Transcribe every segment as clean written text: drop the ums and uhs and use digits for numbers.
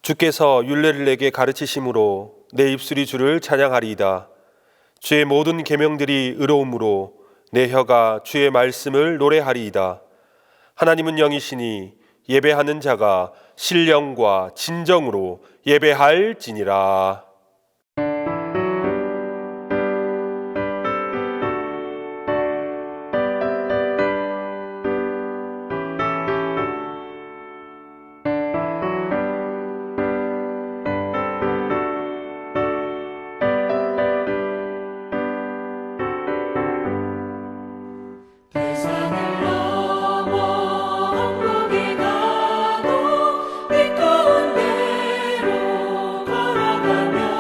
주께서 율례를 내게 가르치심으로 내 입술이 주를 찬양하리이다. 주의 모든 계명들이 의로움으로 내 혀가 주의 말씀을 노래하리이다. 하나님은 영이시니 예배하는 자가 신령과 진정으로 예배할지니라. 가도 이 가운데로 걸어가면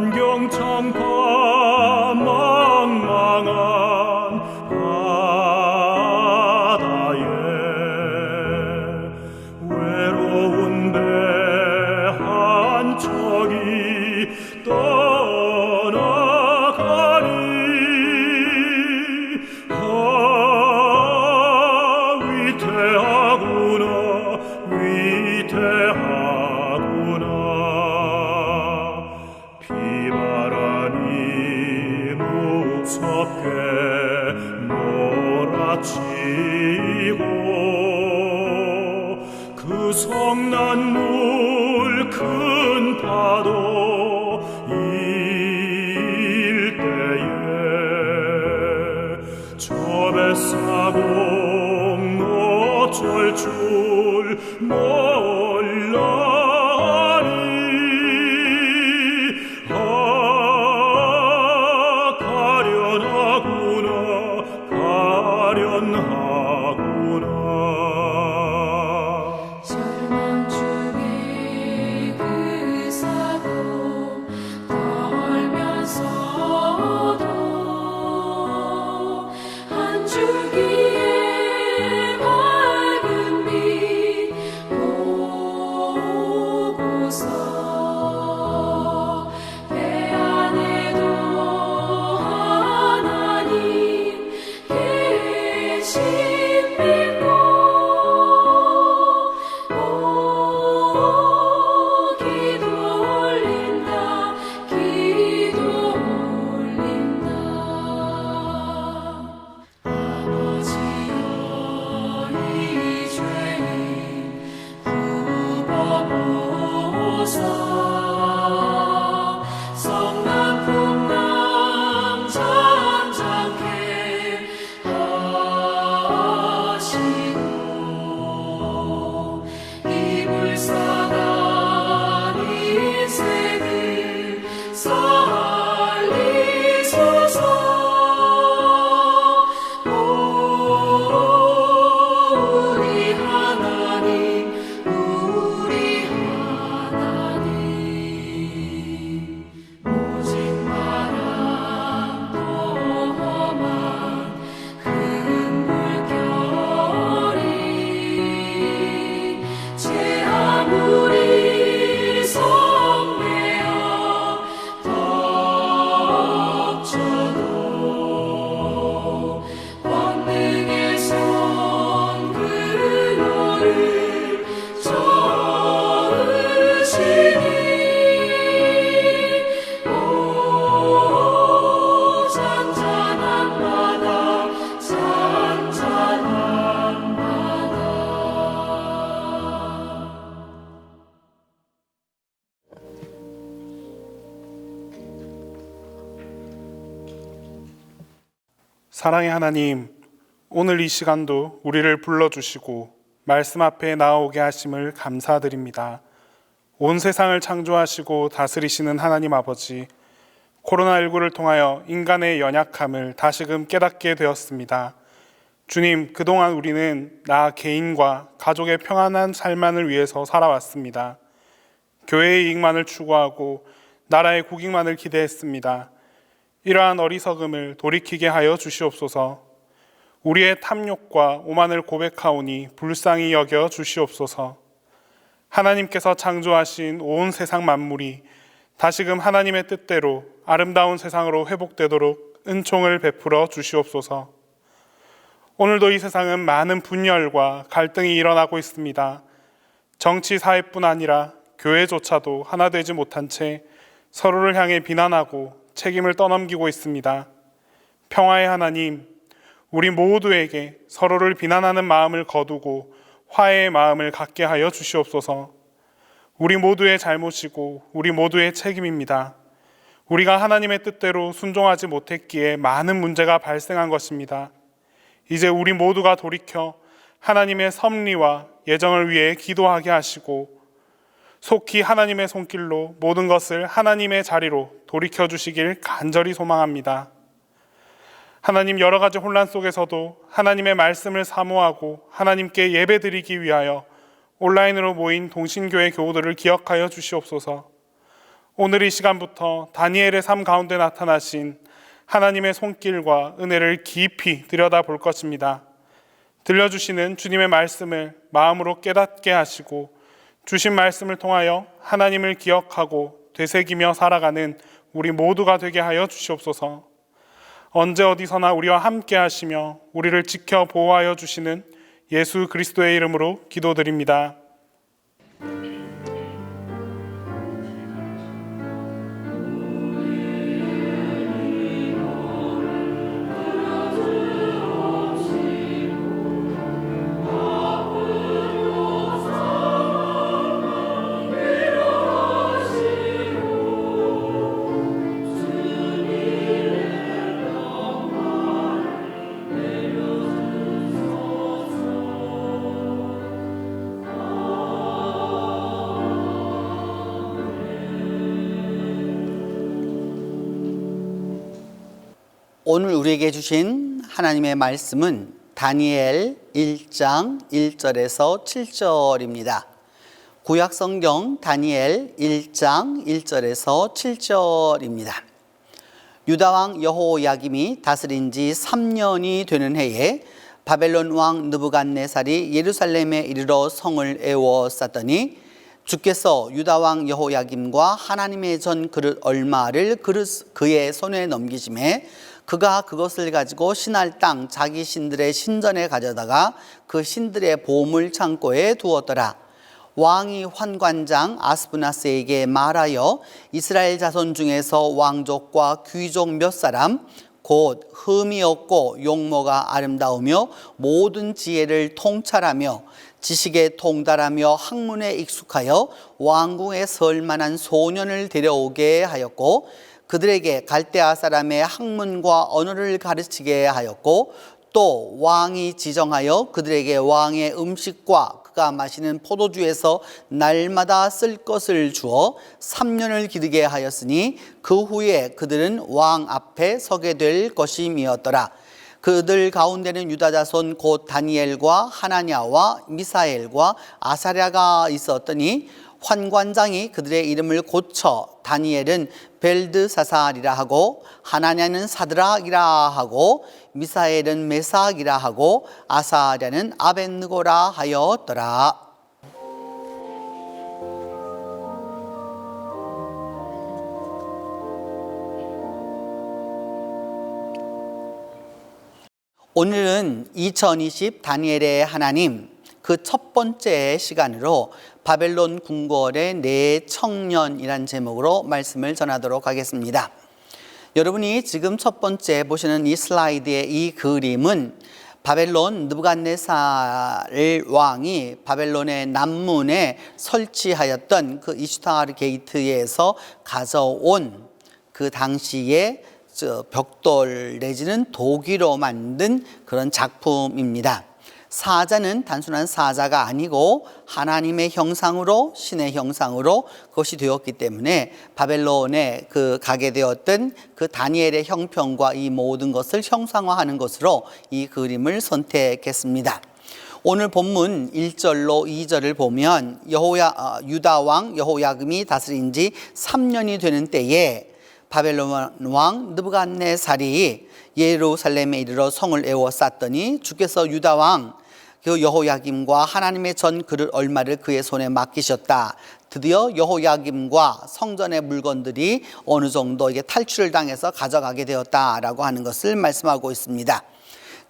한경창파 망망한 바다에 외로운 배 한 척이 떠나가니 위태하구나 위태하구나 비바람이 무섭게 몰아치고 그 성난물 큰 파도 일대에 저 뱃사공 어쩔 줄 몰라니 가련하구나 가련하구나 절망 중에 그 사고 떨면서도 한 줄기의 밝은 빛 보고서 배 안에도 하나님 계신 믿고 기도 올린다 기도 올린다 아버지여 이 죄인 굽어보소서 성난 풍랑 잔잔케 하시고 이 불쌍한 인생을 살리소서 우리 하나님 우리 하나님 오직 바람 또 험한 큰 물결이 제 아무리 성내어 덮쳐도 권능의 손 그노를 저으시니 오 잔잔한 바다 잔잔한 바다 사랑의 하나님, 오늘 이 시간도 우리를 불러주시고 말씀 앞에 나아오게 하심을 감사드립니다. 온 세상을 창조하시고 다스리시는 하나님 아버지, 코로나19를 통하여 인간의 연약함을 다시금 깨닫게 되었습니다. 주님, 그동안 우리는 나 개인과 가족의 평안한 삶만을 위해서 살아왔습니다. 교회의 이익만을 추구하고 나라의 국익만을 기대했습니다. 이러한 어리석음을 돌이키게 하여 주시옵소서. 우리의 탐욕과 오만을 고백하오니 불쌍히 여겨 주시옵소서. 하나님께서 창조하신 온 세상 만물이 다시금 하나님의 뜻대로 아름다운 세상으로 회복되도록 은총을 베풀어 주시옵소서. 오늘도 이 세상은 많은 분열과 갈등이 일어나고 있습니다. 정치, 사회뿐 아니라 교회조차도 하나 되지 못한 채 서로를 향해 비난하고 책임을 떠넘기고 있습니다. 평화의 하나님, 우리 모두에게 서로를 비난하는 마음을 거두고 화해의 마음을 갖게 하여 주시옵소서. 우리 모두의 잘못이고 우리 모두의 책임입니다. 우리가 하나님의 뜻대로 순종하지 못했기에 많은 문제가 발생한 것입니다. 이제 우리 모두가 돌이켜 하나님의 섭리와 예정을 위해 기도하게 하시고 속히 하나님의 손길로 모든 것을 하나님의 자리로 돌이켜 주시길 간절히 소망합니다. 하나님, 여러 가지 혼란 속에서도 하나님의 말씀을 사모하고 하나님께 예배드리기 위하여 온라인으로 모인 동신교회 교우들을 기억하여 주시옵소서. 오늘 이 시간부터 다니엘의 삶 가운데 나타나신 하나님의 손길과 은혜를 깊이 들여다볼 것입니다. 들려주시는 주님의 말씀을 마음으로 깨닫게 하시고 주신 말씀을 통하여 하나님을 기억하고 되새기며 살아가는 우리 모두가 되게 하여 주시옵소서. 언제 어디서나 우리와 함께 하시며 우리를 지켜 보호하여 주시는 예수 그리스도의 이름으로 기도드립니다. 오늘 우리에게 주신 하나님의 말씀은 다니엘 1장 1절에서 7절입니다. 구약성경 다니엘 1장 1절에서 7절입니다. 유다왕 여호야김이 다스린 지 3년이 되는 해에 바벨론 왕 느부갓네살이 예루살렘에 이르러 성을 에워쌌더니 주께서 유다왕 여호야김과 하나님의 전 그릇 얼마를 그의 손에 넘기심에 그가 그것을 가지고 신할 땅 자기 신들의 신전에 가져다가 그 신들의 보물 창고에 두었더라. 왕이 환관장 아스브나스에게 말하여 이스라엘 자손 중에서 왕족과 귀족 몇 사람 곧 흠이 없고 용모가 아름다우며 모든 지혜를 통찰하며 지식에 통달하며 학문에 익숙하여 왕궁에 설 만한 소년을 데려오게 하였고 그들에게 갈대아 사람의 학문과 언어를 가르치게 하였고 또 왕이 지정하여 그들에게 왕의 음식과 그가 마시는 포도주에서 날마다 쓸 것을 주어 3년을 기르게 하였으니 그 후에 그들은 왕 앞에 서게 될 것임이었더라. 그들 가운데는 유다 자손 곧 다니엘과 하나냐와 미사엘과 아사랴가 있었더니 환관장이 그들의 이름을 고쳐 다니엘은 벨드사살이라 하고 하나냐는 사드락이라 하고 미사엘은 메삭이라 하고 아사랴는 아벳느고라 하였더라. 오늘은 2020 다니엘의 하나님 그 첫 번째 시간으로 바벨론 궁궐의 네 청년이란 제목으로 말씀을 전하도록 하겠습니다. 여러분이 지금 첫 번째 보시는 이 슬라이드의 이 그림은 바벨론 느부갓네살 왕이 바벨론의 남문에 설치하였던 그 이슈타르 게이트에서 가져온 그 당시에 벽돌 내지는 도기로 만든 그런 작품입니다. 사자는 단순한 사자가 아니고 하나님의 형상으로 신의 형상으로 그것이 되었기 때문에 바벨론에 그 가게 되었던 그 다니엘의 형편과 이 모든 것을 형상화하는 것으로 이 그림을 선택했습니다. 오늘 본문 1절로 2절을 보면 유다 왕 여호야김이 다스린 지 3년이 되는 때에 바벨론 왕 느부갓네살이 예루살렘에 이르러 성을 에워쌌더니 주께서 유다 왕 그 여호야김과 하나님의 전 그릇 얼마를 그의 손에 맡기셨다. 드디어 여호야김과 성전의 물건들이 어느 정도 이게 탈출을 당해서 가져가게 되었다라고 하는 것을 말씀하고 있습니다.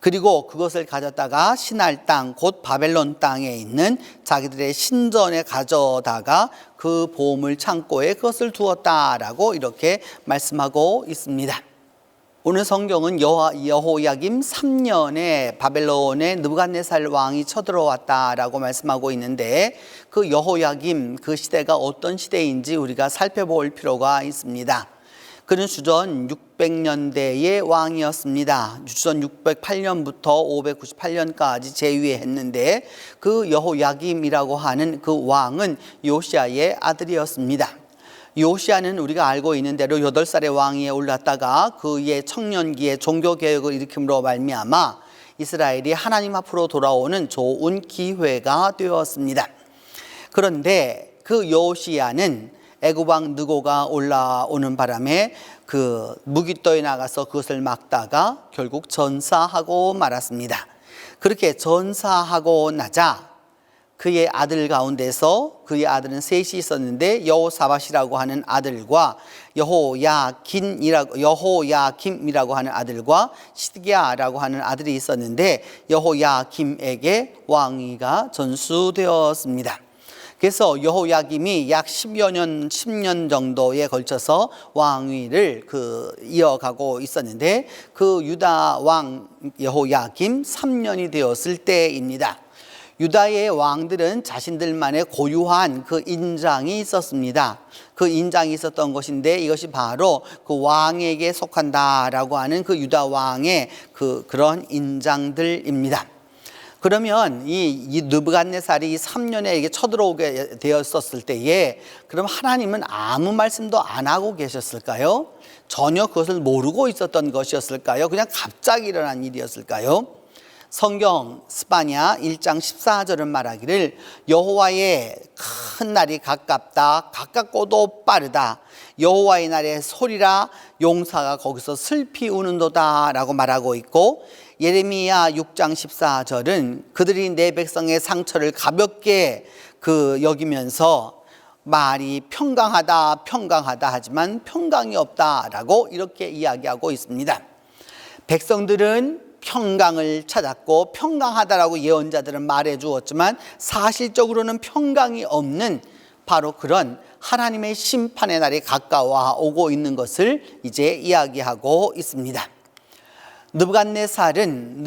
그리고 그것을 가졌다가 신할 땅 곧 바벨론 땅에 있는 자기들의 신전에 가져다가 그 보물 창고에 그것을 두었다라고 이렇게 말씀하고 있습니다. 오늘 성경은 여호야김 3년에 바벨론의 느부갓네살 왕이 쳐들어왔다라고 말씀하고 있는데 그 여호야김 그 시대가 어떤 시대인지 우리가 살펴볼 필요가 있습니다. 그는 주전 600년대의 왕이었습니다. 주전 608년부터 598년까지 재위했는데 그 여호야김이라고 하는 그 왕은 요시야의 아들이었습니다. 요시야는 우리가 알고 있는 대로 8살의 왕위에 올랐다가 그의 청년기에 종교개혁을 일으킴으로 말미암아 이스라엘이 하나님 앞으로 돌아오는 좋은 기회가 되었습니다. 그런데 그 요시야는 애굽 왕 느고가 올라오는 바람에 그 무기또에 나가서 그것을 막다가 결국 전사하고 말았습니다. 그렇게 전사하고 나자 그의 아들 가운데서, 그의 아들은 셋이 있었는데 여호사밧이라고 하는 아들과 여호야김이라고 하는 아들과 시드기야라고 하는 아들이 있었는데 여호야김에게 왕위가 전수되었습니다. 그래서 여호야김이 약 10년 정도에 걸쳐서 왕위를 이어가고 있었는데 그 유다 왕 여호야김 3년이 되었을 때입니다. 유다의 왕들은 자신들만의 고유한 그 인장이 있었습니다. 그 인장이 있었던 것인데 이것이 바로 그 왕에게 속한다라고 하는 그 유다 왕의 그런 인장들입니다. 그러면 이 느부갓네살이 3년에 이게 쳐들어오게 되었었을 때에 그럼 하나님은 아무 말씀도 안 하고 계셨을까요? 전혀 그것을 모르고 있었던 것이었을까요? 그냥 갑자기 일어난 일이었을까요? 성경 스바냐 1장 14절은 말하기를 여호와의 큰 날이 가깝다, 가깝고도 빠르다, 여호와의 날의 소리라, 용사가 거기서 슬피 우는도다 라고 말하고 있고, 예레미야 6장 14절은 그들이 내 백성의 상처를 가볍게 여기면서 말이 평강하다 하지만 평강이 없다라고 이렇게 이야기하고 있습니다. 백성들은 평강을 찾았고 평강하다라고 예언자들은 말해 주었지만 사실적으로는 평강이 없는 바로 그런 하나님의 심판의 날이 가까워 오고 있는 것을 이제 이야기하고 있습니다. 느부갓네살은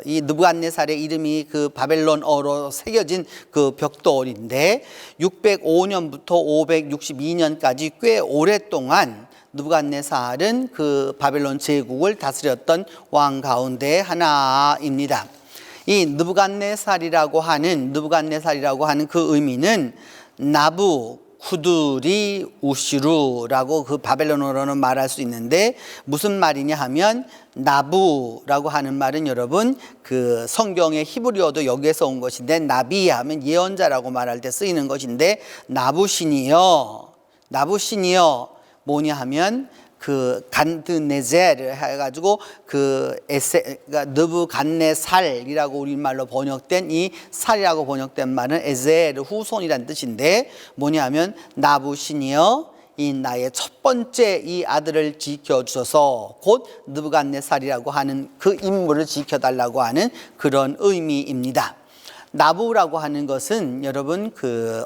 이 느부갓네살의 이름이 그 바벨론어로 새겨진 그 벽돌인데 605년부터 562년까지 꽤 오랫동안 느부갓네살은 그 바벨론 제국을 다스렸던 왕 가운데 하나입니다. 이 느부갓네살이라고 하는 그 의미는 나부 쿠두리 우시루라고 그 바벨론어로는 말할 수 있는데 무슨 말이냐 하면 나부라고 하는 말은 여러분 그 성경의 히브리어도 여기에서 온 것인데 나비 하면 예언자라고 말할 때 쓰이는 것인데 나부신이여 뭐냐 하면 그 간드네젤을 해가지고 그러니까 느부갓네살이라고 우리말로 번역된 이 살이라고 번역된 말은 에ゼ르 후손이란 뜻인데 뭐냐면 나부신이여 이 나의 첫 번째 이 아들을 지켜주셔서 곧 느부갓네살이라고 하는 그 인물을 지켜달라고 하는 그런 의미입니다. 나부라고 하는 것은 여러분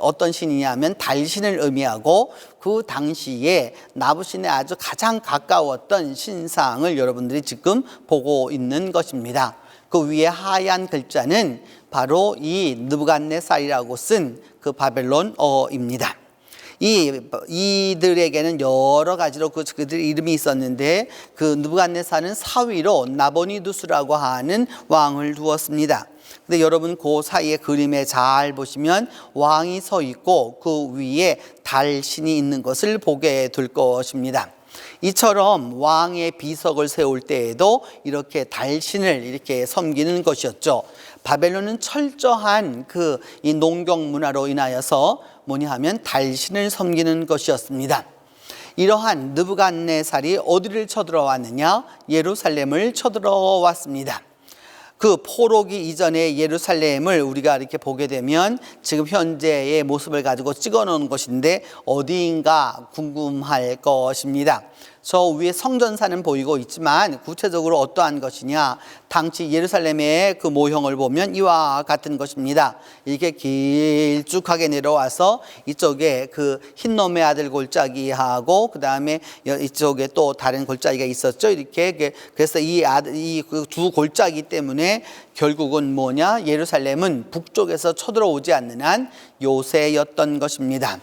어떤 신이냐면 달신을 의미하고 그 당시에 나부신에 아주 가장 가까웠던 신상을 여러분들이 지금 보고 있는 것입니다. 그 위에 하얀 글자는 바로 이 느부갓네살이라고 쓴 그 바벨론어입니다. 이들에게는 여러 가지로 그들 이름이 있었는데 그 느부갓네살은 사위로 나보니두스라고 하는 왕을 두었습니다. 근데 여러분 그 사이에 그림에 잘 보시면 왕이 서 있고 그 위에 달신이 있는 것을 보게 될 것입니다. 이처럼 왕의 비석을 세울 때에도 이렇게 달신을 이렇게 섬기는 것이었죠. 바벨론은 철저한 이 농경 문화로 인하여서 뭐냐 하면 달신을 섬기는 것이었습니다. 이러한 느부갓네살이 어디를 쳐들어왔느냐? 예루살렘을 쳐들어왔습니다. 그 포로기 이전의 예루살렘을 우리가 이렇게 보게 되면 지금 현재의 모습을 가지고 찍어 놓은 것인데 어디인가 궁금할 것입니다. 저 위에 성전사는 보이고 있지만 구체적으로 어떠한 것이냐, 당시 예루살렘의 그 모형을 보면 이와 같은 것입니다. 이렇게 길쭉하게 내려와서 이쪽에 그 흰놈의 아들 골짜기하고 그 다음에 이쪽에 또 다른 골짜기가 있었죠. 이렇게 그래서 이 두 골짜기 때문에 결국은 뭐냐, 예루살렘은 북쪽에서 쳐들어오지 않는 한 요새였던 것입니다.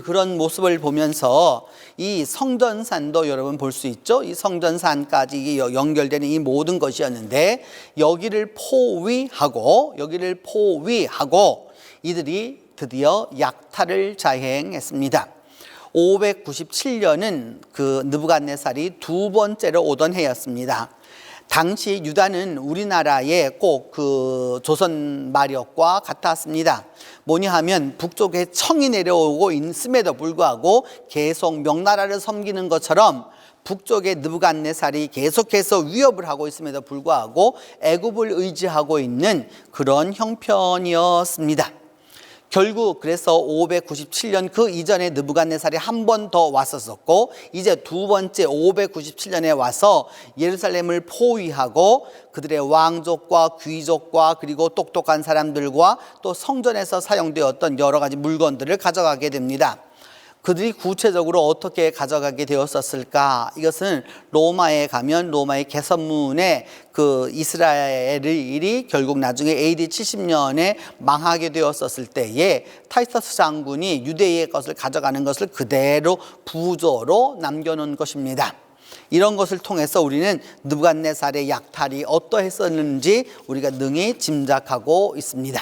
그런 모습을 보면서 이 성전산도 여러분 볼 수 있죠. 이 성전산까지 연결되는 이 모든 것이었는데 여기를 포위하고 이들이 드디어 약탈을 자행했습니다. 597년은 그 느부갓네살이 두 번째로 오던 해였습니다. 당시 유다는 우리나라의 꼭 그 조선 마력과 같았습니다. 뭐냐 하면 북쪽에 청이 내려오고 있음에도 불구하고 계속 명나라를 섬기는 것처럼 북쪽의 느부갓네살이 계속해서 위협을 하고 있음에도 불구하고 애굽을 의지하고 있는 그런 형편이었습니다. 결국 그래서 597년 그 이전에 느부갓네살이 한 번 더 왔었었고 이제 두 번째 597년에 와서 예루살렘을 포위하고 그들의 왕족과 귀족과 그리고 똑똑한 사람들과 또 성전에서 사용되었던 여러 가지 물건들을 가져가게 됩니다. 그들이 구체적으로 어떻게 가져가게 되었었을까? 이것은 로마에 가면 로마의 개선문에 그 이스라엘이 결국 나중에 AD 70년에 망하게 되었었을 때에 타이터스 장군이 유대의 것을 가져가는 것을 그대로 부조로 남겨놓은 것입니다. 이런 것을 통해서 우리는 느부갓네살의 약탈이 어떠했었는지 우리가 능히 짐작하고 있습니다.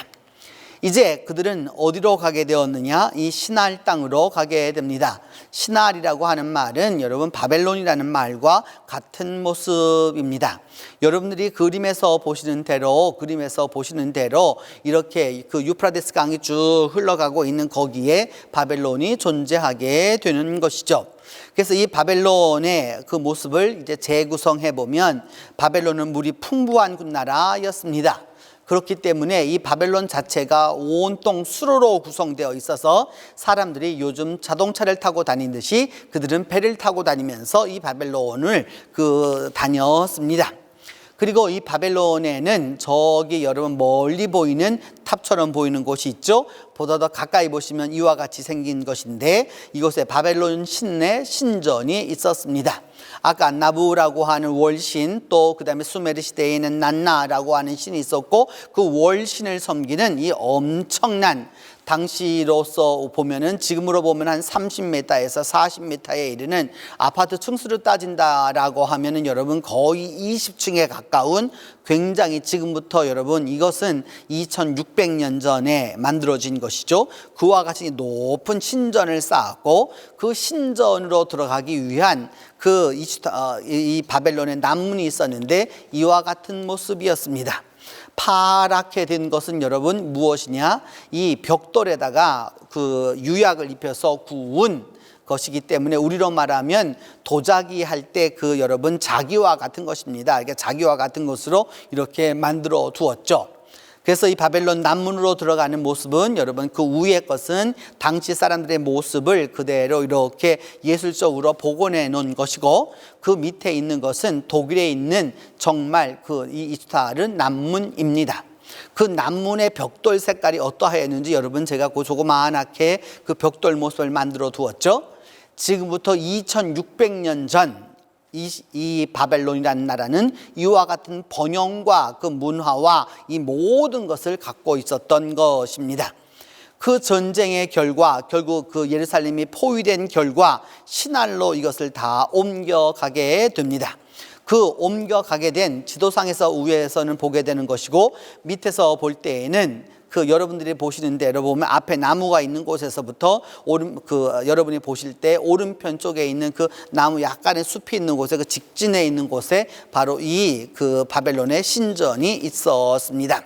이제 그들은 어디로 가게 되었느냐? 이 시날 땅으로 가게 됩니다. 시날이라고 하는 말은 여러분 바벨론이라는 말과 같은 모습입니다. 여러분들이 그림에서 보시는 대로 이렇게 그 유프라데스 강이 쭉 흘러가고 있는 거기에 바벨론이 존재하게 되는 것이죠. 그래서 이 바벨론의 그 모습을 이제 재구성해 보면 바벨론은 물이 풍부한 나라였습니다. 그렇기 때문에 이 바벨론 자체가 온통 수로로 구성되어 있어서 사람들이 요즘 자동차를 타고 다니듯이 그들은 배를 타고 다니면서 이 바벨론을 다녔습니다. 그리고 이 바벨론에는 저기 여러분 멀리 보이는 탑처럼 보이는 곳이 있죠. 보다 더 가까이 보시면 이와 같이 생긴 것인데 이곳에 바벨론 신내 신전이 있었습니다. 아까 나부라고 하는 월신, 또 그 다음에 수메르 시대에는 난나라고 하는 신이 있었고 그 월신을 섬기는 이 엄청난 당시로서 보면은 지금으로 보면 한 30m에서 40m에 이르는 아파트 층수로 따진다라고 하면은 여러분 거의 20층에 가까운 굉장히 지금부터 여러분 이것은 2600년 전에 만들어진 것이죠. 그와 같이 높은 신전을 쌓았고 그 신전으로 들어가기 위한 이 바벨론의 난문이 있었는데 이와 같은 모습이었습니다. 파랗게 된 것은 여러분 무엇이냐? 이 벽돌에다가 그 유약을 입혀서 구운 것이기 때문에 우리로 말하면 도자기 할 때 여러분 자기와 같은 것입니다. 그러니까 자기와 같은 것으로 이렇게 만들어 두었죠. 그래서 이 바벨론 남문으로 들어가는 모습은 여러분 그 위의 것은 당시 사람들의 모습을 그대로 이렇게 예술적으로 복원해 놓은 것이고 그 밑에 있는 것은 독일에 있는 정말 이 이스타엘은 남문입니다. 그 남문의 벽돌 색깔이 어떠하였는지 여러분 제가 그 조그마하게 그 벽돌 모습을 만들어 두었죠. 지금부터 2600년 전 이 바벨론이라는 나라는 이와 같은 번영과 그 문화와 이 모든 것을 갖고 있었던 것입니다. 그 전쟁의 결과 결국 그 예루살렘이 포위된 결과 시날로 이것을 다 옮겨가게 됩니다. 그 옮겨가게 된 지도상에서 위에서는 보게 되는 것이고 밑에서 볼 때에는 여러분들이 보시는 대로 보면 앞에 나무가 있는 곳에서부터 여러분이 보실 때 오른편 쪽에 있는 그 나무 약간의 숲이 있는 곳에 그 직진에 있는 곳에 바로 이 바벨론의 신전이 있었습니다.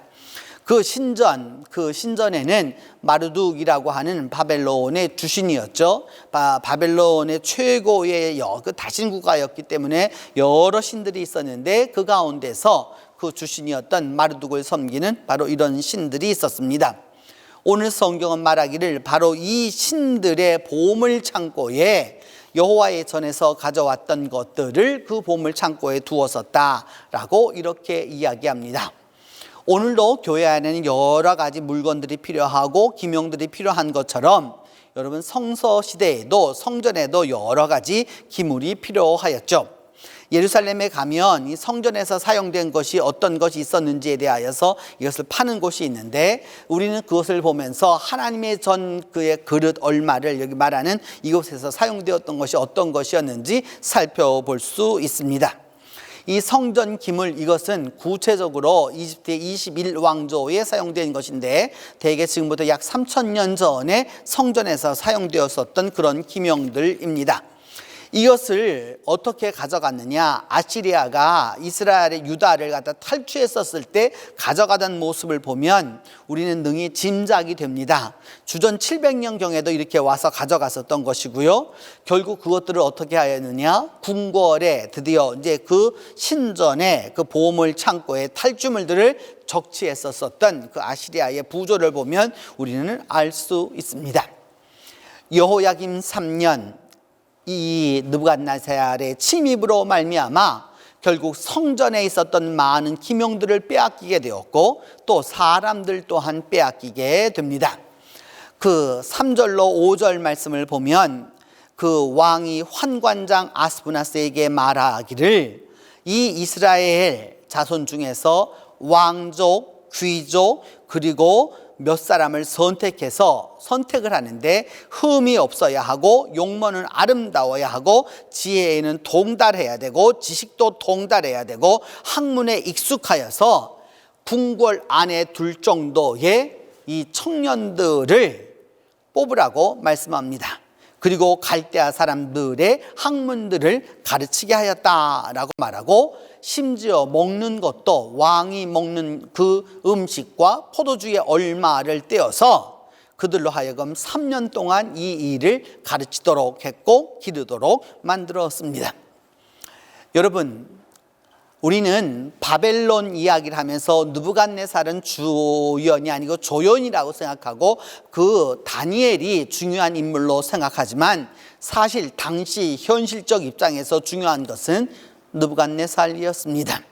그 신전에는 마르둑이라고 하는 바벨론의 주신이었죠. 바벨론의 최고의 다신국가였기 때문에 여러 신들이 있었는데 그 가운데서 그 주신이었던 마르둑을 섬기는 바로 이런 신들이 있었습니다. 오늘 성경은 말하기를 바로 이 신들의 보물 창고에 여호와의 전에서 가져왔던 것들을 그 보물 창고에 두었었다라고 이렇게 이야기합니다. 오늘도 교회 안에는 여러 가지 물건들이 필요하고 기명들이 필요한 것처럼 여러분 성서 시대에도 성전에도 여러 가지 기물이 필요하였죠. 예루살렘에 가면 이 성전에서 사용된 것이 어떤 것이 있었는지에 대하여서 이것을 파는 곳이 있는데 우리는 그것을 보면서 하나님의 그의 그릇 얼마를 여기 말하는 이곳에서 사용되었던 것이 어떤 것이었는지 살펴볼 수 있습니다. 이 성전 기물 이것은 구체적으로 이집트 21왕조에 사용된 것인데 대개 지금부터 약 3000년 전에 성전에서 사용되었었던 그런 기명들입니다. 이것을 어떻게 가져갔느냐? 아시리아가 이스라엘의 유다를 갖다 탈취했었을 때 가져가던 모습을 보면 우리는 능히 짐작이 됩니다. 주전 700년경에도 이렇게 와서 가져갔었던 것이고요. 결국 그것들을 어떻게 하였느냐? 궁궐에 드디어 이제 그 신전에 그 보물 창고에 탈취물들을 적치했었던 그 아시리아의 부조를 보면 우리는 알 수 있습니다. 여호야김 3년 이 느부갓네살의 침입으로 말미암아 결국 성전에 있었던 많은 기명들을 빼앗기게 되었고 또 사람들 또한 빼앗기게 됩니다. 그 3절로 5절 말씀을 보면 그 왕이 환관장 아스부나스에게 말하기를 이 이스라엘 자손 중에서 왕족, 귀족 그리고 몇 사람을 선택을 하는데 흠이 없어야 하고 용모는 아름다워야 하고 지혜에는 동달해야 되고 지식도 동달해야 되고 학문에 익숙하여서 궁궐 안에 둘 정도의 이 청년들을 뽑으라고 말씀합니다. 그리고 갈대아 사람들의 학문들을 가르치게 하였다라고 말하고 심지어 먹는 것도 왕이 먹는 그 음식과 포도주의 얼마를 떼어서 그들로 하여금 3년 동안 이 일을 가르치도록 했고 기르도록 만들었습니다. 여러분, 우리는 바벨론 이야기를 하면서 느부갓네살은 주연이 아니고 조연이라고 생각하고 그 다니엘이 중요한 인물로 생각하지만 사실 당시 현실적 입장에서 중요한 것은 느부갓네살이었습니다.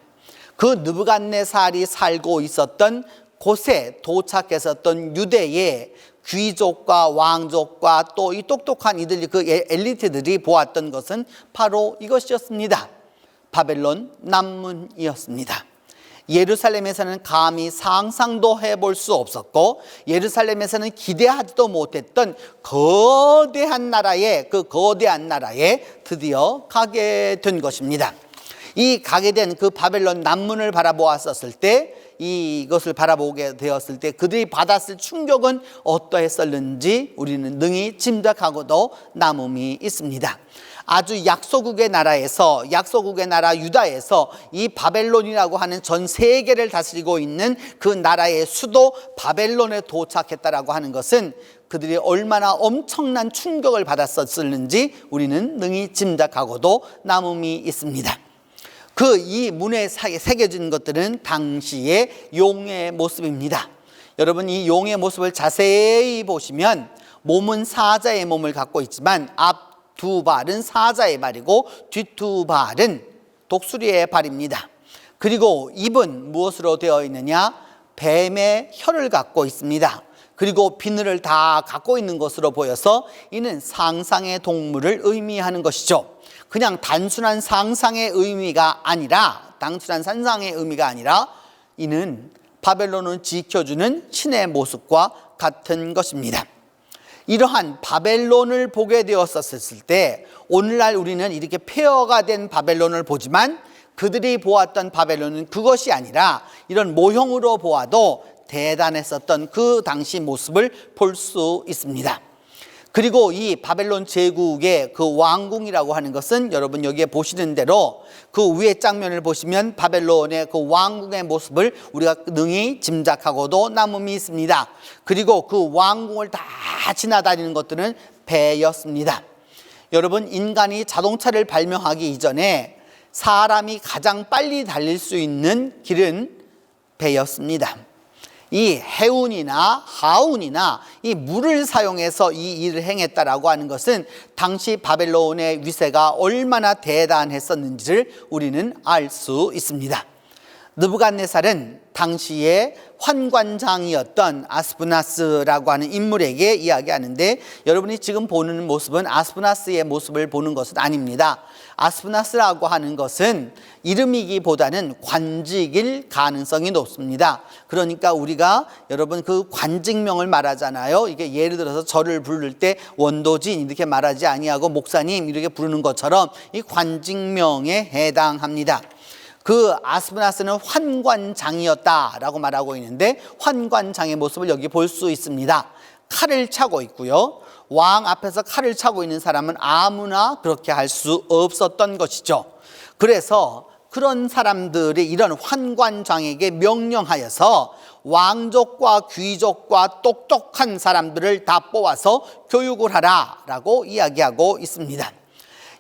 그 느부갓네살이 살고 있었던 곳에 도착했었던 유대의 귀족과 왕족과 또 이 똑똑한 이들 그 엘리트들이 보았던 것은 바로 이것이었습니다. 바벨론 남문이었습니다. 예루살렘에서는 감히 상상도 해볼 수 없었고 예루살렘에서는 기대하지도 못했던 거대한 나라에 드디어 가게 된 것입니다. 이 가게 된 그 바벨론 남문을 바라보았었을 때 이것을 바라보게 되었을 때 그들이 받았을 충격은 어떠했었는지 우리는 능히 짐작하고도 남음이 있습니다. 아주 약소국의 나라 유다에서 이 바벨론이라고 하는 전 세계를 다스리고 있는 그 나라의 수도 바벨론에 도착했다라고 하는 것은 그들이 얼마나 엄청난 충격을 받았었는지 우리는 능히 짐작하고도 남음이 있습니다. 그 이 문에 새겨진 것들은 당시의 용의 모습입니다. 여러분, 이 용의 모습을 자세히 보시면 몸은 사자의 몸을 갖고 있지만 앞 두 발은 사자의 발이고 뒷 두 발은 독수리의 발입니다. 그리고 입은 무엇으로 되어 있느냐? 뱀의 혀를 갖고 있습니다. 그리고 비늘을 다 갖고 있는 것으로 보여서 이는 상상의 동물을 의미하는 것이죠. 그냥 단순한 상상의 의미가 아니라 이는 바벨론을 지켜주는 신의 모습과 같은 것입니다. 이러한 바벨론을 보게 되었었을 때 오늘날 우리는 이렇게 폐허가 된 바벨론을 보지만 그들이 보았던 바벨론은 그것이 아니라 이런 모형으로 보아도 대단했었던 그 당시 모습을 볼 수 있습니다. 그리고 이 바벨론 제국의 그 왕궁이라고 하는 것은 여러분 여기에 보시는 대로 그 위에 장면을 보시면 바벨론의 그 왕궁의 모습을 우리가 능히 짐작하고도 남음이 있습니다. 그리고 그 왕궁을 다 지나다니는 것들은 배였습니다. 여러분, 인간이 자동차를 발명하기 이전에 사람이 가장 빨리 달릴 수 있는 길은 배였습니다. 이 해운이나 하운이나 이 물을 사용해서 이 일을 행했다라고 하는 것은 당시 바벨론의 위세가 얼마나 대단했었는지를 우리는 알 수 있습니다. 느부갓네살은 당시에 환관장이었던 아스부나스라고 하는 인물에게 이야기하는데 여러분이 지금 보는 모습은 아스부나스의 모습을 보는 것은 아닙니다. 아스부나스라고 하는 것은 이름이기보다는 관직일 가능성이 높습니다. 그러니까 우리가 여러분 그 관직명을 말하잖아요. 이게 예를 들어서 절을 부를 때 원도진 이렇게 말하지 아니하고 목사님 이렇게 부르는 것처럼 이 관직명에 해당합니다. 그 아스부나스는 환관장이었다라고 말하고 있는데 환관장의 모습을 여기 볼 수 있습니다. 칼을 차고 있고요. 왕 앞에서 칼을 차고 있는 사람은 아무나 그렇게 할 수 없었던 것이죠. 그래서 그런 사람들이 이런 환관장에게 명령하여서 왕족과 귀족과 똑똑한 사람들을 다 뽑아서 교육을 하라라고 이야기하고 있습니다.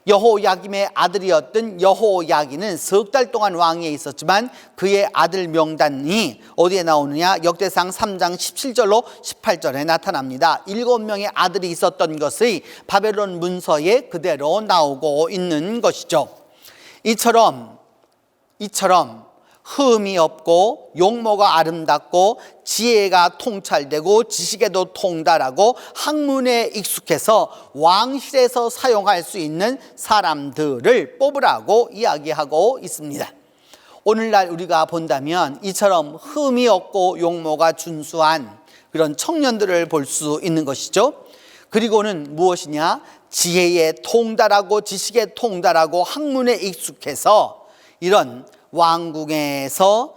여호야김의 아들이었던 여호야긴은 석 달 동안 왕위에 있었지만 그의 아들 명단이 어디에 나오느냐? 역대상 3장 17절로 18절에 나타납니다. 7명의 아들이 있었던 것이 바벨론 문서에 그대로 나오고 있는 것이죠. 이처럼 흠이 없고 용모가 아름답고 지혜가 통찰되고 지식에도 통달하고 학문에 익숙해서 왕실에서 사용할 수 있는 사람들을 뽑으라고 이야기하고 있습니다. 오늘날 우리가 본다면 이처럼 흠이 없고 용모가 준수한 그런 청년들을 볼 수 있는 것이죠. 그리고는 무엇이냐? 지혜에 통달하고 지식에 통달하고 학문에 익숙해서 이런 왕궁에서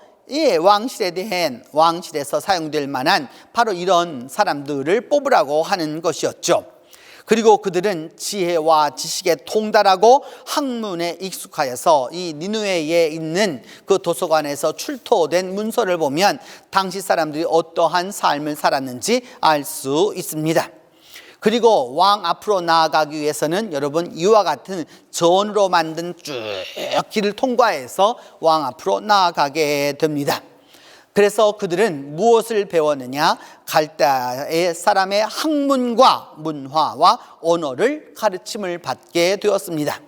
왕실에서 사용될 만한 바로 이런 사람들을 뽑으라고 하는 것이었죠. 그리고 그들은 지혜와 지식에 통달하고 학문에 익숙하여서 이 니느웨에 있는 그 도서관에서 출토된 문서를 보면 당시 사람들이 어떠한 삶을 살았는지 알 수 있습니다. 그리고 왕 앞으로 나아가기 위해서는 여러분 이와 같은 전으로 만든 쭉 길을 통과해서 왕 앞으로 나아가게 됩니다. 그래서 그들은 무엇을 배웠느냐? 갈대아 사람의 학문과 문화와 언어를 가르침을 받게 되었습니다.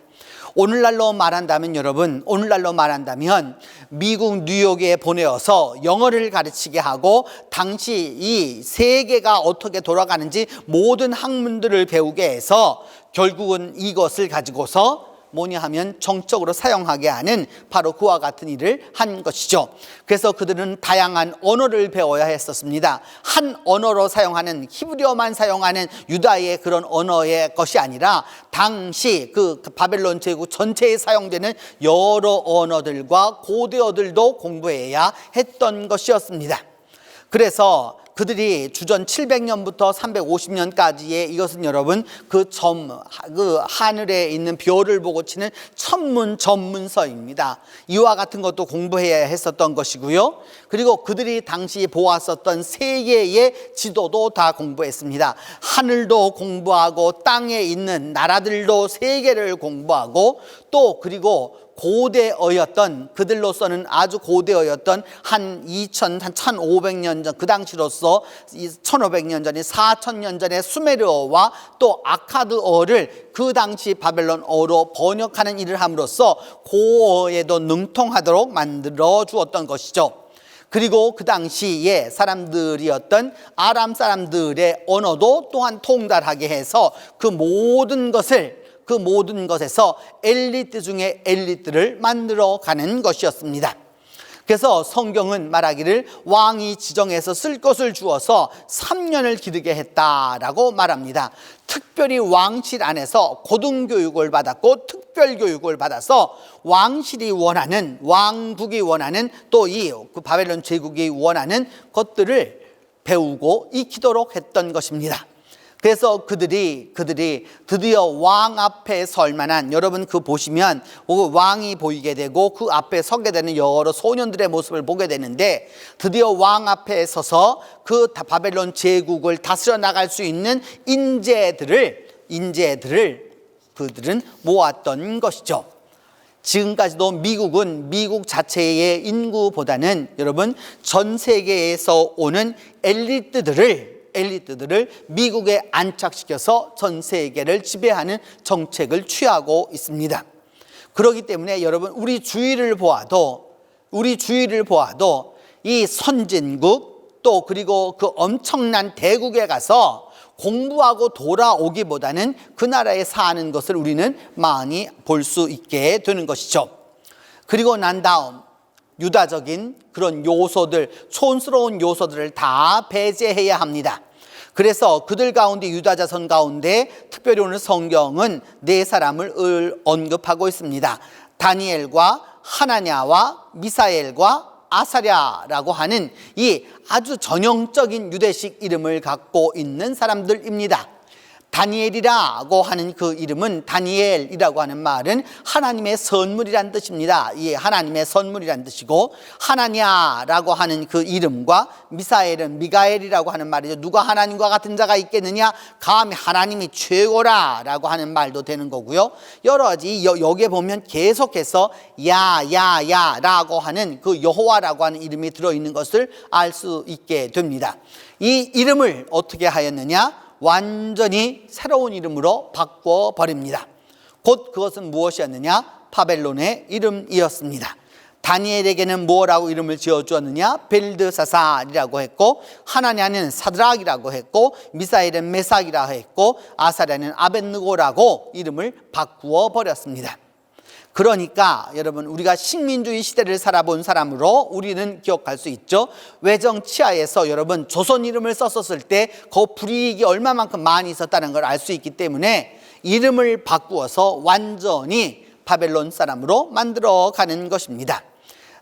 오늘날로 말한다면 미국 뉴욕에 보내어서 영어를 가르치게 하고 당시 이 세계가 어떻게 돌아가는지 모든 학문들을 배우게 해서 결국은 이것을 가지고서 뭐냐 하면 정적으로 사용하게 하는 바로 그와 같은 일을 한 것이죠. 그래서 그들은 다양한 언어를 배워야 했었습니다. 한 언어로 사용하는 히브리어만 사용하는 유다의 그런 언어의 것이 아니라 당시 그 바벨론 제국 전체에 사용되는 여러 언어들과 고대어들도 공부해야 했던 것이었습니다. 그래서 그들이 주전 700년부터 350년까지의 이것은 여러분 그 하늘에 있는 별을 보고 치는 천문 전문서입니다. 이와 같은 것도 공부해야 했었던 것이고요. 그리고 그들이 당시 보았었던 세계의 지도도 다 공부했습니다. 하늘도 공부하고 땅에 있는 나라들도 세계를 공부하고 또 그리고 고대어였던 그들로서는 아주 고대어였던 한 1500년 전 그 당시로서 1500년 전이 4000년 전의 수메르어와 또 아카드어를 그 당시 바벨론어로 번역하는 일을 함으로써 고어에도 능통하도록 만들어 주었던 것이죠. 그리고 그 당시에 사람들이었던 아람 사람들의 언어도 또한 통달하게 해서 그 모든 것에서 엘리트 중에 엘리트를 만들어 가는 것이었습니다. 그래서 성경은 말하기를 왕이 지정해서 쓸 것을 주어서 3년을 기르게 했다라고 말합니다. 특별히 왕실 안에서 고등교육을 받았고 특별교육을 받아서 왕실이 원하는, 왕국이 원하는 또 이 바벨론 제국이 원하는 것들을 배우고 익히도록 했던 것입니다. 그래서 그들이 드디어 왕 앞에 설 만한, 여러분 그 보시면 왕이 보이게 되고 그 앞에 서게 되는 여러 소년들의 모습을 보게 되는데 드디어 왕 앞에 서서 그 바벨론 제국을 다스려 나갈 수 있는 인재들을 그들은 모았던 것이죠. 지금까지도 미국은 미국 자체의 인구보다는 여러분 전 세계에서 오는 엘리트들을 미국에 안착시켜서 전 세계를 지배하는 정책을 취하고 있습니다. 그렇기 때문에 여러분 우리 주위를 보아도 이 선진국 또 그리고 그 엄청난 대국에 가서 공부하고 돌아오기보다는 그 나라에 사는 것을 우리는 많이 볼 수 있게 되는 것이죠. 그리고 난 다음 유다적인 그런 요소들, 촌스러운 요소들을 다 배제해야 합니다. 그래서 그들 가운데 유다 자손 가운데 특별히 오늘 성경은 네 사람을 언급하고 있습니다. 다니엘과 하나냐와 미사엘과 아사랴라고 하는 이 아주 전형적인 유대식 이름을 갖고 있는 사람들입니다. 다니엘이라고 하는 그 이름은, 다니엘이라고 하는 말은 하나님의 선물이란 뜻입니다. 예, 하나님의 선물이란 뜻이고, 하나냐라고 하는 그 이름과 미사엘은 미가엘이라고 하는 말이죠. 누가 하나님과 같은 자가 있겠느냐? 감히 하나님이 최고라라고 하는 말도 되는 거고요. 여러 가지 여기에 보면 계속해서 야라고 하는 그 여호와라고 하는 이름이 들어있는 것을 알 수 있게 됩니다. 이 이름을 어떻게 하였느냐? 완전히 새로운 이름으로 바꿔버립니다. 곧 그것은 무엇이었느냐? 바벨론의 이름이었습니다. 다니엘에게는 뭐라고 이름을 지어주었느냐? 벨드사살이라고 했고, 하나냐는 사드락이라고 했고, 미사엘은 메삭이라고 했고, 아사랴는 아벳느고라고 이름을 바꾸어 버렸습니다. 그러니까 여러분, 우리가 식민주의 시대를 살아본 사람으로 우리는 기억할 수 있죠. 외정치하에서 여러분 조선 이름을 썼었을 때 그 불이익이 얼마만큼 많이 있었다는 걸 알 수 있기 때문에 이름을 바꾸어서 완전히 바벨론 사람으로 만들어가는 것입니다.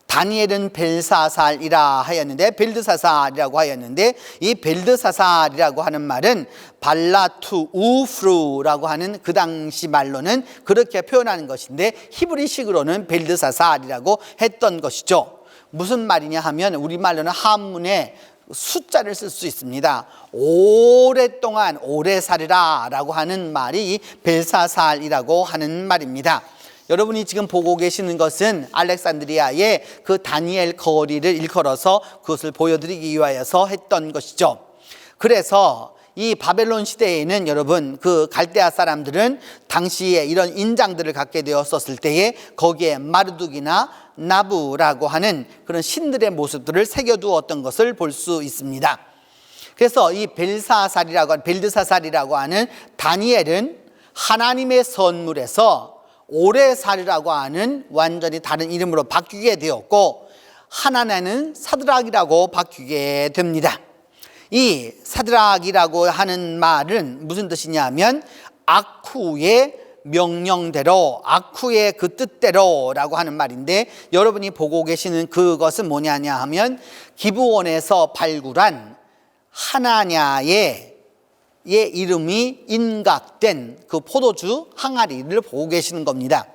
다니엘은 벨사살이라 하였는데, 벨드사살이라고 하였는데, 이 벨드사살이라고 하는 말은 발라투 우프루라고 하는 그 당시 말로는 그렇게 표현하는 것인데, 히브리식으로는 벨드사살이라고 했던 것이죠. 무슨 말이냐 하면 우리말로는 한문에 숫자를 쓸 수 있습니다. 오랫동안 오래 살으라 라고 하는 말이 벨사살이라고 하는 말입니다. 여러분이 지금 보고 계시는 것은 알렉산드리아의 그 다니엘 거리를 일컬어서 그것을 보여드리기 위하여서 했던 것이죠. 그래서 이 바벨론 시대에는 여러분 그 갈대아 사람들은 당시에 이런 인장들을 갖게 되었었을 때에 거기에 마르둑이나 나부라고 하는 그런 신들의 모습들을 새겨두었던 것을 볼 수 있습니다. 그래서 이 벨드사살이라고 하는 다니엘은 하나님의 선물에서 오래 살이라고 하는 완전히 다른 이름으로 바뀌게 되었고, 하나냐는 사드락이라고 바뀌게 됩니다. 이 사드락이라고 하는 말은 무슨 뜻이냐면 아쿠의 명령대로, 아쿠의 그 뜻대로라고 하는 말인데, 여러분이 보고 계시는 그것은 뭐냐냐 하면 기브온에서 발굴한 하나냐의 이름이 인각된 그 포도주 항아리를 보고 계시는 겁니다.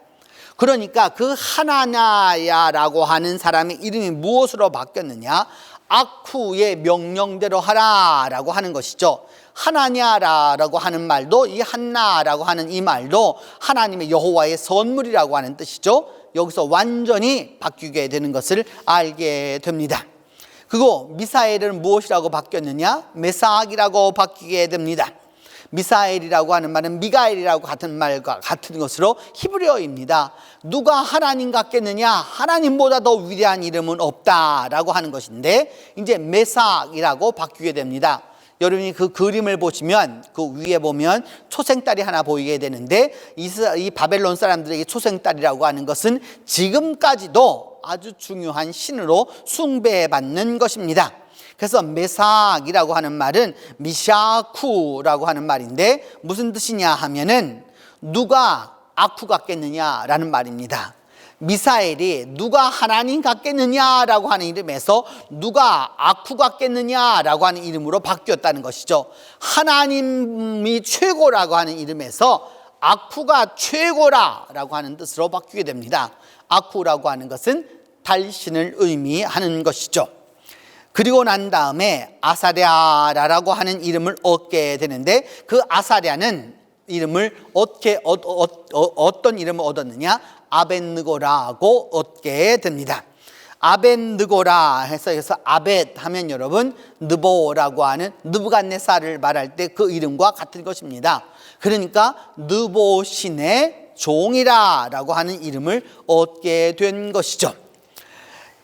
그러니까 그 하나냐라고 하는 사람의 이름이 무엇으로 바뀌었느냐? 아쿠의 명령대로 하라라고 하는 것이죠. 하나냐라고 하는 말도, 이 한나라고 하는 이 말도 하나님의 여호와의 선물이라고 하는 뜻이죠. 여기서 완전히 바뀌게 되는 것을 알게 됩니다. 그리고 미사엘은 무엇이라고 바뀌었느냐? 메삭이라고 바뀌게 됩니다. 미사엘이라고 하는 말은 미가엘이라고 같은 말과 같은 것으로 히브리어입니다. 누가 하나님 같겠느냐? 하나님보다 더 위대한 이름은 없다라고 하는 것인데, 이제 메삭이라고 바뀌게 됩니다. 여러분이 그 그림을 보시면 그 위에 보면 초생딸이 하나 보이게 되는데, 이 바벨론 사람들에게 초생딸이라고 하는 것은 지금까지도 아주 중요한 신으로 숭배받는 것입니다. 그래서 메삭이라고 하는 말은 미샤쿠라고 하는 말인데, 무슨 뜻이냐 하면은 누가 아쿠 같겠느냐라는 말입니다. 미사엘이 누가 하나님 같겠느냐라고 하는 이름에서 누가 아쿠 같겠느냐라고 하는 이름으로 바뀌었다는 것이죠. 하나님이 최고라고 하는 이름에서 아쿠가 최고라라고 하는 뜻으로 바뀌게 됩니다. 아쿠라고 하는 것은 달신을 의미하는 것이죠. 그리고 난 다음에 아사랴라고 하는 이름을 얻게 되는데, 그 아사랴는 이름을 어떤 이름을 얻었느냐? 아벳느고라고 얻게 됩니다. 아벳느고라 해서 여기서 아벳 하면 여러분 느보라고 하는 느부갓네살을 말할 때 그 이름과 같은 것입니다. 그러니까 느보신의 종이라라고 하는 이름을 얻게 된 것이죠.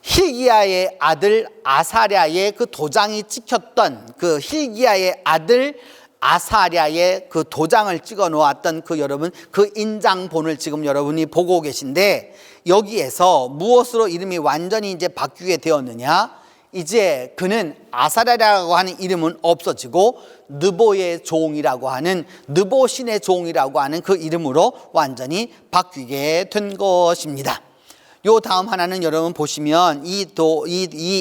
hil기야의 아들 아사랴의 그 도장이 찍혔던, 그 hil기야의 아들 아사랴의 그 도장을 찍어 놓았던 그 여러분 그 인장본을 지금 여러분이 보고 계신데, 여기에서 무엇으로 이름이 완전히 이제 바뀌게 되었느냐? 이제 그는 아사랴라고 하는 이름은 없어지고 느보의 종이라고 하는, 느보신의 종이라고 하는 그 이름으로 완전히 바뀌게 된 것입니다. 요 다음 하나는 여러분 보시면 이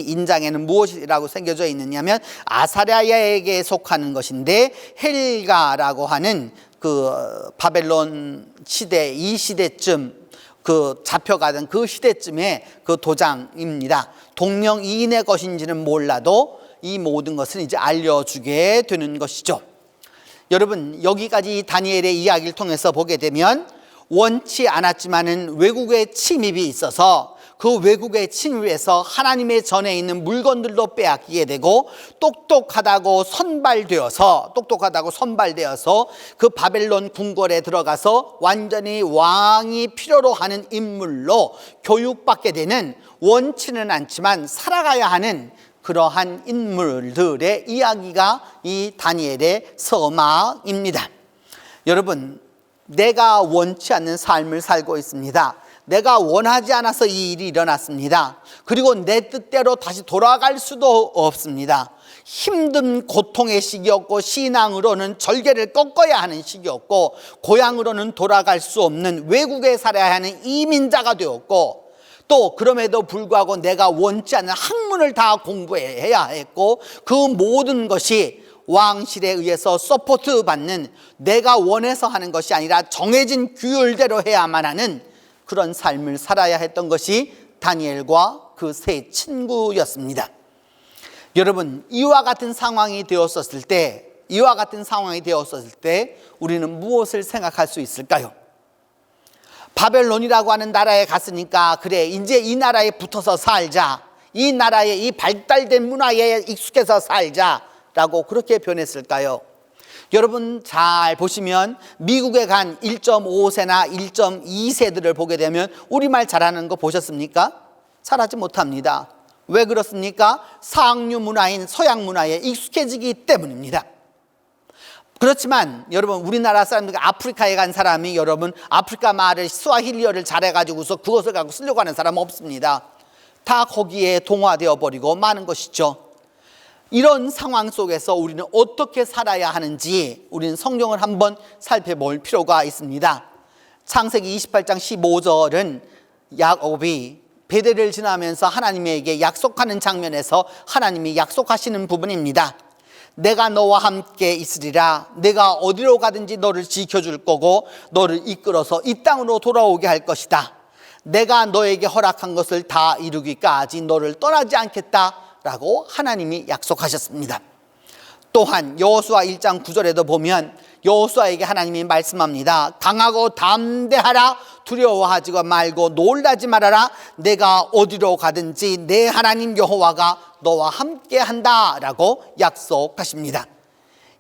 인장에는 무엇이라고 새겨져 있느냐면 아사랴에게 속하는 것인데, 헬가라고 하는 그 바벨론 시대, 이 시대쯤 그 잡혀가던 그 시대쯤의 그 도장입니다. 동명이인의 것인지는 몰라도 이 모든 것을 이제 알려주게 되는 것이죠. 여러분, 여기까지 다니엘의 이야기를 통해서 보게 되면 원치 않았지만은 외국의 침입이 있어서 그 외국의 침입에서 하나님의 전에 있는 물건들도 빼앗기게 되고, 똑똑하다고 선발되어서 그 바벨론 궁궐에 들어가서 완전히 왕이 필요로 하는 인물로 교육받게 되는, 원치는 않지만 살아가야 하는 그러한 인물들의 이야기가 이 다니엘의 서막입니다. 여러분, 내가 원치 않는 삶을 살고 있습니다. 내가 원하지 않아서 이 일이 일어났습니다. 그리고 내 뜻대로 다시 돌아갈 수도 없습니다. 힘든 고통의 시기였고, 신앙으로는 절개를 꺾어야 하는 시기였고, 고향으로는 돌아갈 수 없는 외국에 살아야 하는 이민자가 되었고, 또 그럼에도 불구하고 내가 원치 않는 학문을 다 공부해야 했고, 그 모든 것이 왕실에 의해서 서포트 받는, 내가 원해서 하는 것이 아니라 정해진 규율대로 해야만 하는 그런 삶을 살아야 했던 것이 다니엘과 그 세 친구였습니다. 여러분, 이와 같은 상황이 되었었을 때 우리는 무엇을 생각할 수 있을까요? 바벨론이라고 하는 나라에 갔으니까, 그래, 이제 이 나라에 붙어서 살자, 이 나라의 이 발달된 문화에 익숙해서 살자라고 그렇게 변했을까요? 여러분, 잘 보시면 미국에 간 1.5세나 1.2세들을 보게 되면 우리말 잘하는 거 보셨습니까? 잘하지 못합니다. 왜 그렇습니까? 상류 문화인 서양 문화에 익숙해지기 때문입니다. 그렇지만 여러분, 우리나라 사람들, 아프리카에 간 사람이 여러분 아프리카 말을, 스와힐리어를 잘해가지고서 그것을 갖고 쓰려고 하는 사람은 없습니다. 다 거기에 동화되어 버리고 마는 것이죠. 이런 상황 속에서 우리는 어떻게 살아야 하는지 우리는 성경을 한번 살펴볼 필요가 있습니다. 창세기 28장 15절은 야곱이 베델을 지나면서 하나님에게 약속하는 장면에서 하나님이 약속하시는 부분입니다. 내가 너와 함께 있으리라. 내가 어디로 가든지 너를 지켜줄 거고 너를 이끌어서 이 땅으로 돌아오게 할 것이다. 내가 너에게 허락한 것을 다 이루기까지 너를 떠나지 않겠다 라고 하나님이 약속하셨습니다. 또한 여호수아 1장 9절에도 보면 여호수아에게 하나님이 말씀합니다. 강하고 담대하라. 두려워하지 말고 놀라지 말아라. 내가 어디로 가든지 내 하나님 여호와가 너와 함께 한다 라고 약속하십니다.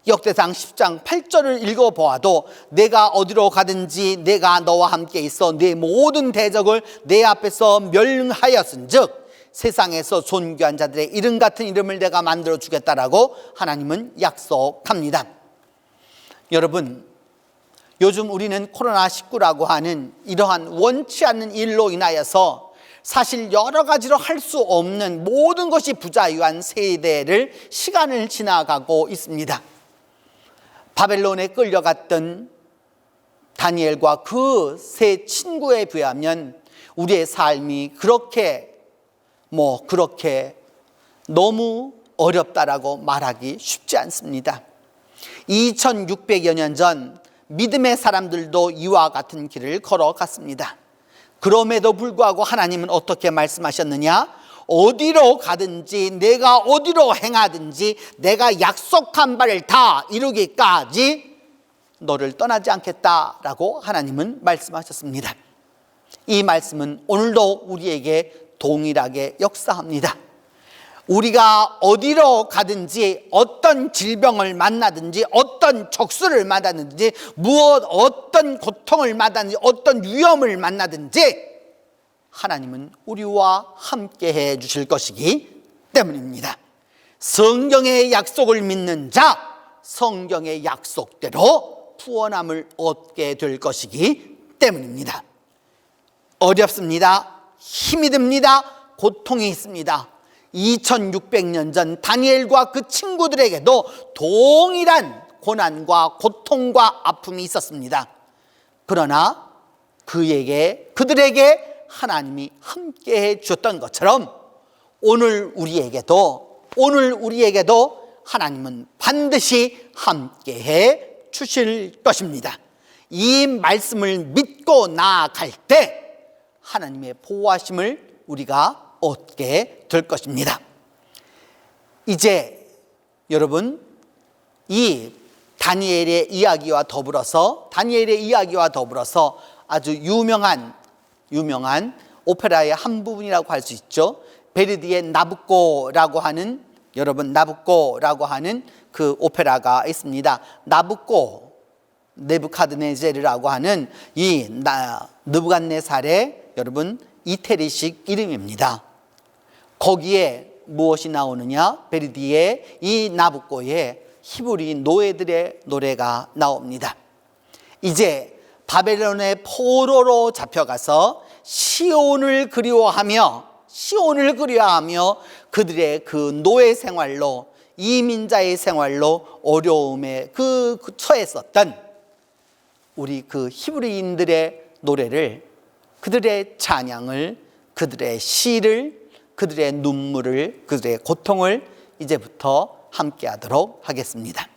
역대상 10장 8절을 읽어보아도 내가 어디로 가든지 내가 너와 함께 있어 내 모든 대적을 내 앞에서 멸하였은즉 세상에서 존귀한 자들의 이름 같은 이름을 내가 만들어 주겠다라고 하나님은 약속합니다. 여러분, 요즘 우리는 코로나19라고 하는 이러한 원치 않는 일로 인하여서 사실 여러 가지로 할 수 없는 모든 것이 부자유한 세대를 시간을 지나가고 있습니다. 바벨론에 끌려갔던 다니엘과 그 세 친구에 비하면 우리의 삶이 그렇게 너무 어렵다라고 말하기 쉽지 않습니다. 2600여 년 전 믿음의 사람들도 이와 같은 길을 걸어갔습니다. 그럼에도 불구하고 하나님은 어떻게 말씀하셨느냐? 어디로 가든지 내가 어디로 행하든지 내가 약속한 바를 다 이루기까지 너를 떠나지 않겠다라고 하나님은 말씀하셨습니다. 이 말씀은 오늘도 우리에게 동일하게 역사합니다. 우리가 어디로 가든지 어떤 질병을 만나든지 어떤 적수를 만나든지 어떤 고통을 만나든지 어떤 위험을 만나든지 하나님은 우리와 함께 해 주실 것이기 때문입니다. 성경의 약속을 믿는 자, 성경의 약속대로 구원함을 얻게 될 것이기 때문입니다. 어렵습니다. 힘이 듭니다. 고통이 있습니다. 2600년 전 다니엘과 그 친구들에게도 동일한 고난과 고통과 아픔이 있었습니다. 그러나 그들에게 하나님이 함께해 주셨던 것처럼 오늘 우리에게도 하나님은 반드시 함께해 주실 것입니다. 이 말씀을 믿고 나아갈 때 하나님의 보호하심을 우리가 얻게 될 것입니다. 이제 여러분, 이 다니엘의 이야기와 더불어서 아주 유명한 오페라의 한 부분이라고 할 수 있죠. 베르디의 나부코라고 하는 그 오페라가 있습니다. 나부코, 네부카드네제르라고 하는 이 느부갓네살의 여러분 이태리식 이름입니다. 거기에 무엇이 나오느냐? 베르디의 이 나부코의 히브리 노예들의 노래가 나옵니다. 이제 바벨론의 포로로 잡혀가서 시온을 그리워하며 그들의 그 노예 생활로, 이민자의 생활로 어려움에 처했었던 우리 그 히브리인들의 노래를, 그들의 찬양을, 그들의 시를, 그들의 눈물을, 그들의 고통을 이제부터 함께 하도록 하겠습니다.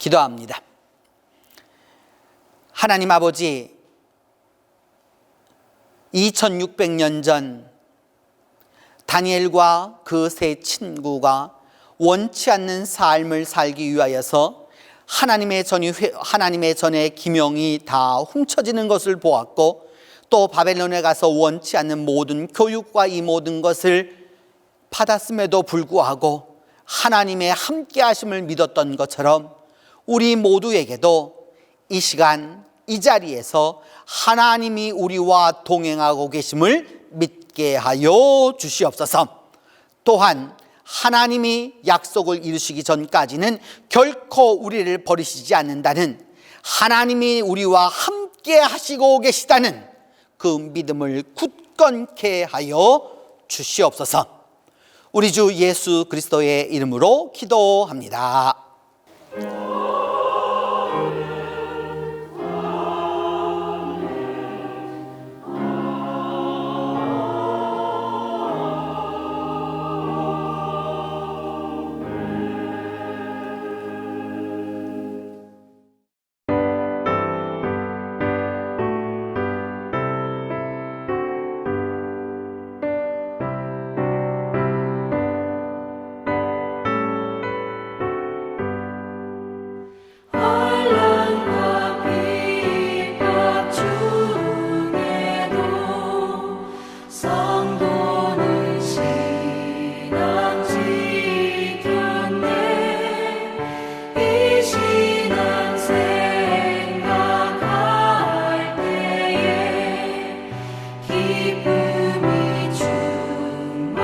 기도합니다. 하나님 아버지, 2600년 전 다니엘과 그 세 친구가 원치 않는 삶을 살기 위하여서 하나님의 전에 기명이 다 훔쳐지는 것을 보았고, 또 바벨론에 가서 원치 않는 모든 교육과 이 모든 것을 받았음에도 불구하고 하나님의 함께 하심을 믿었던 것처럼 우리 모두에게도 이 시간 이 자리에서 하나님이 우리와 동행하고 계심을 믿게 하여 주시옵소서. 또한 하나님이 약속을 이루시기 전까지는 결코 우리를 버리시지 않는다는, 하나님이 우리와 함께 하시고 계시다는 그 믿음을 굳건케 하여 주시옵소서. 우리 주 예수 그리스도의 이름으로 기도합니다. 환난과 핍박 중에도 성도는 신앙 지켰네. 이 신앙 생각할 때에 기쁨이 충만하도다.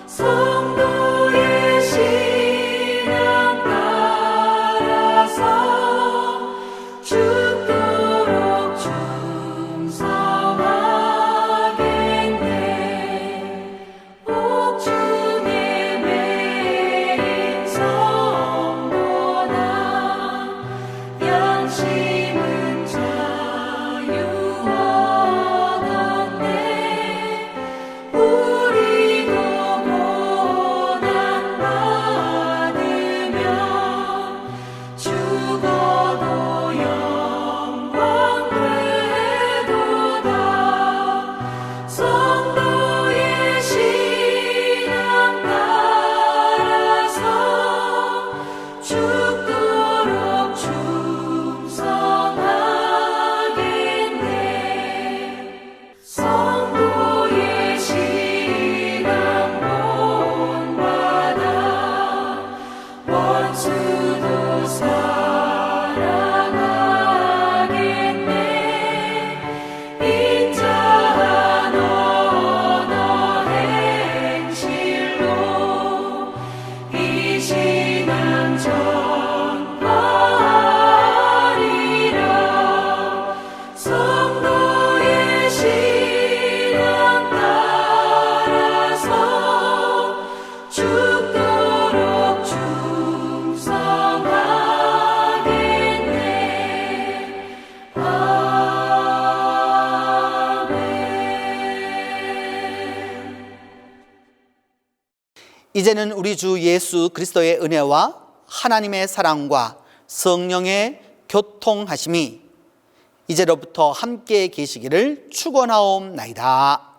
성도의 신앙 따라서 죽도록 충성하겠네. 옥중에 매인 성도나 양심은 자유 얻었네. 우리도 고난 받으며 죽어도 영광 되도다. 성도의 신앙 따라서 죽도록 충성하겠네. 성도의 신앙 본받아 원수도 사랑하겠네. 인자한 언어 행실로 이 신앙 전파하리라. 성도의 신앙 따라서 죽도록 충성하겠네. 아멘. 이제는 우리 주 예수 그리스도의 은혜와 하나님의 사랑과 성령의 교통하심이 이제로부터 함께 계시기를 축원하옵나이다.